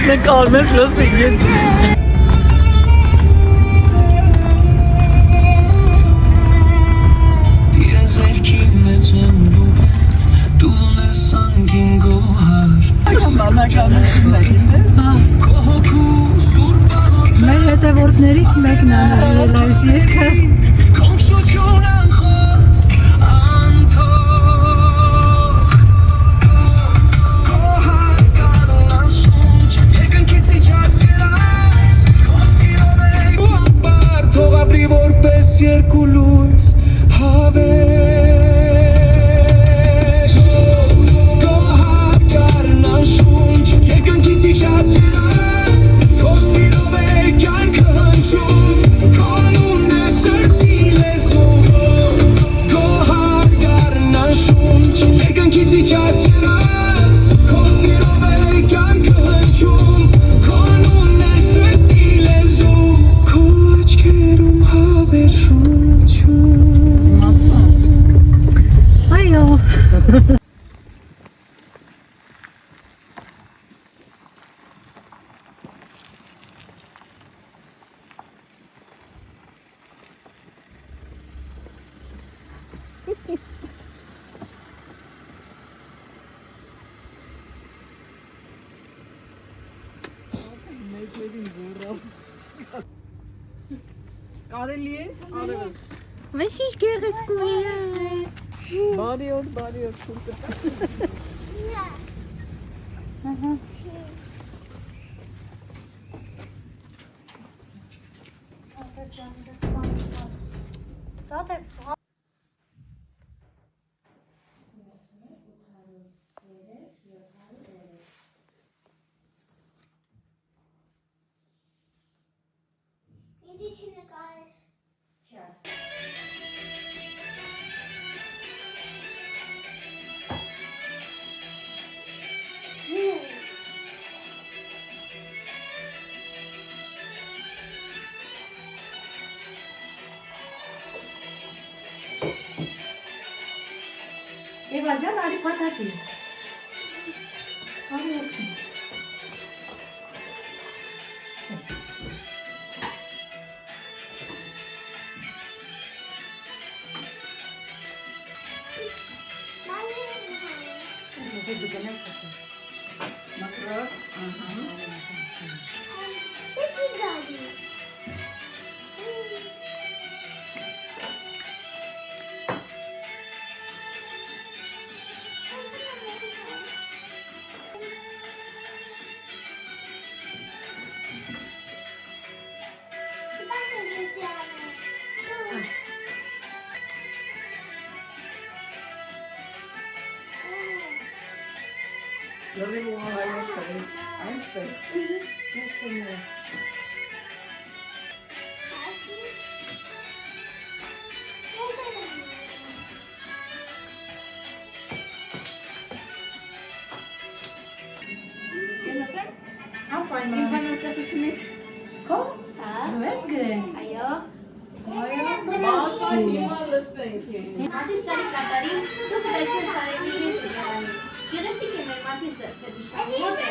Նկարներ պլոս ես։ Մեր հետևորդներից մեկն է նայել այս երգը։ Կարելի է, արևս։ Weź ich giereczkuję. Բարիոտ, Eva can Ali patati. Hadi bakayım. Լրիվ ու հայոց է, այսպես։ Մասի սարի կատարին, դուք տեսես սարևիլի սրկարանի։ Գեղեցիկ է մեր մասիսը, թե դիշտանի մոտ է,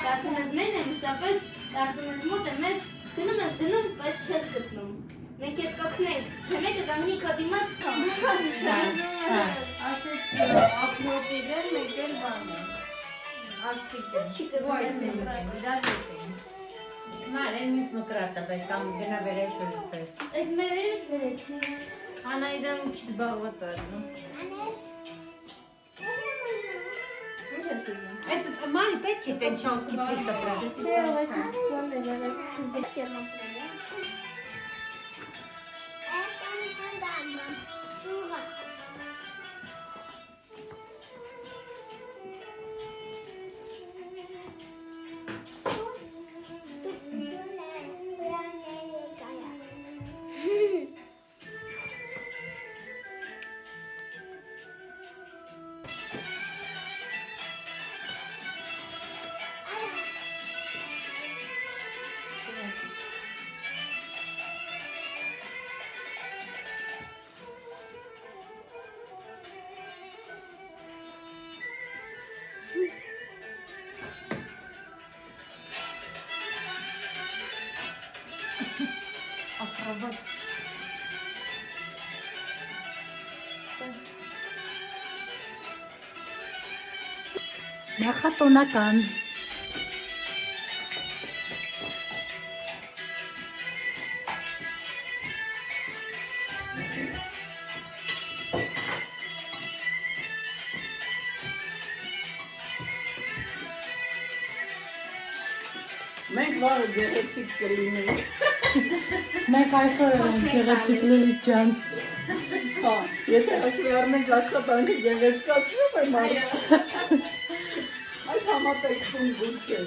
կարծում ես մեն է մշտապես, կարծում ես մոտ է մեզ, գնում ես գնում, բայց չես գտնում։ Մենք ես կոքնենք, թե մեկը կանգնի քո դիմաց Ապրոտիվեր մեկ էլ բան է, աստիկ է, չի կգում Մար են միս մկրատը, բայց կամ գնա վերել շուրսպես։ Այդ մերերս վերեցի Անայդան ու քիչ բաղված արնում։ Այդ մարի պետք չի տեն շան կիպիր տպրած։ Աբաց։ Նախատոնական։ Մենք վաղը գեղեցիկ կլինենք։ Մենք այսօր ենք գեղեցիկ Լիլիթ ջան։ Հա, եթե ասում արմենք աշխատանքը գեղեցկացնում է մարդ։ Այդ համատեքստում գուցե։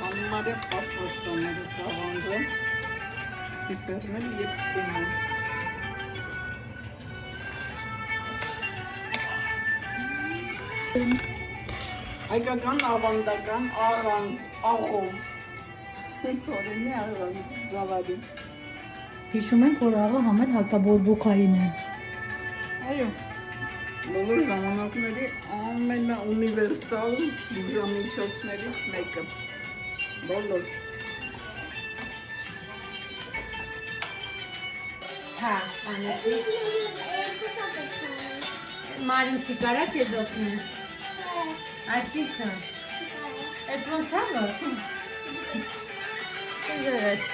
Անմարյա պատվաստաները սաղանձը, սիսերնել և կումը։ Հայկական ավանդական առանց, աղով, հենց օրենի առանց զավադի։ Հիշում ենք, որ աղը համել հակաբորբոքային է։ Այո, բոլոր ժամանակների ամենաունիվերսալ բուժամիջոցներից մեկը։ Բոլոր։ Հա, անեցի։ Մարին չի կարա քեզ օգնի։ Այսինքն։ Այդ ոնց է՞ որ։ Ես